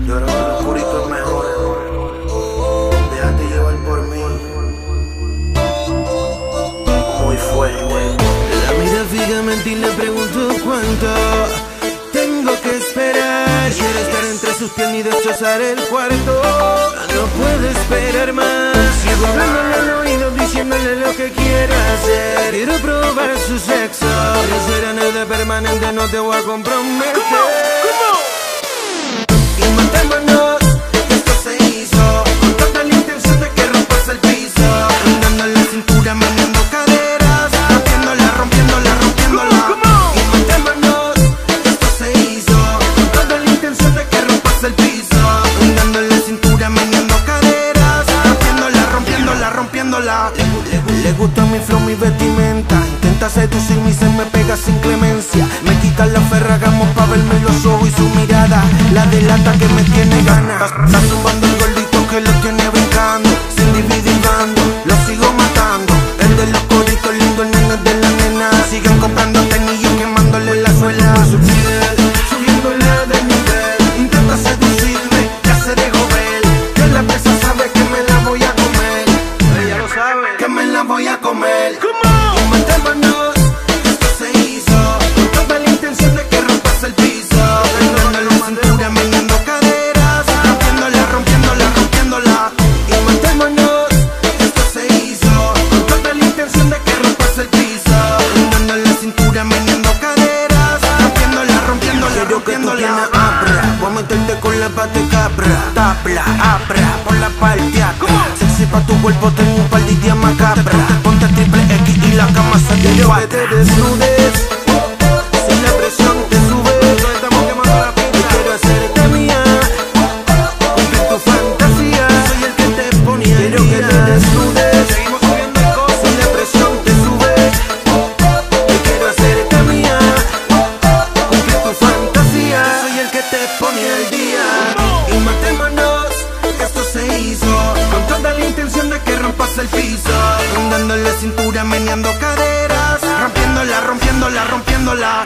Yo creo que lo purito es mejor. Déjate llevar por mí. Muy fuerte. La mira fijamente y le pregunto cuánto tengo que esperar. Quiero estar entre sus piernas y destrozar el cuarto. No puedo esperar más. Sigo hablándole al oído, diciéndole lo que quiero hacer. Quiero probar su sexo. No será nada permanente, no te voy a comprometer. Y matémonos, que esto se hizo con toda la intención de que rompas el piso. Dando la cintura, meneando caderas, rompiéndola, rompiéndola, rompiéndola. Y matémonos, que esto se hizo con toda la intención de que rompas el piso. Dando la cintura, meneando caderas, rompiéndola, rompiéndola, rompiéndola. Le gusta mi flow, mi vestimenta. Intenta seducirme y se me pega sin clemencia. Me quita la ferragamo pa' verme los ojos y su mirada la delata que me tiene ganas. Está zumbando el gordito que lo tiene brincando, sin dividir dando, lo sigo matando. El de los coditos lindos, el nene de la nena. Sigan comprando tenillos, quemándole la suela a su piel, subiéndole de nivel. Intenta seducirme, ya se dejó ver. Que la presa sabe que me la voy a comer. Ella lo sabe, Que me la voy a comer. y matémonos, que esto se hizo con toda la intención de que rompas el piso. Dando la cintura, meneando caderas, rompiéndola, rompiéndola, rompiéndola. Y matémonos. Esto se hizo con toda la intención de que rompas el piso. Dando la cintura, meneando caderas, rompiéndola, rompiéndola, Quiero que tú rompiéndola. tienes abra. Voy a meterte con la pata de cabra. Tapla, abra, por la parte acá. Sexy pa' tu cuerpo, tengo un par de ideas macabra. Ponte triple X y la cama se te Quiero que cuadra. te desnudes, Si la presión te sube, estamos quemando la pista. quiero hacerte mía. Cumplir tu fantasía. Soy el que te ponía. Quiero que te desnudes, seguimos subiendo el costo. Si la presión te sube, quiero hacerte mía. Cumplir tu fantasía. Soy el que te pone al día. Y matémonos, que esto se hizo con toda la intención de que rompas el piso. Dando la cintura, meneando caderas, Rompiéndola, rompiéndola, rompiéndola.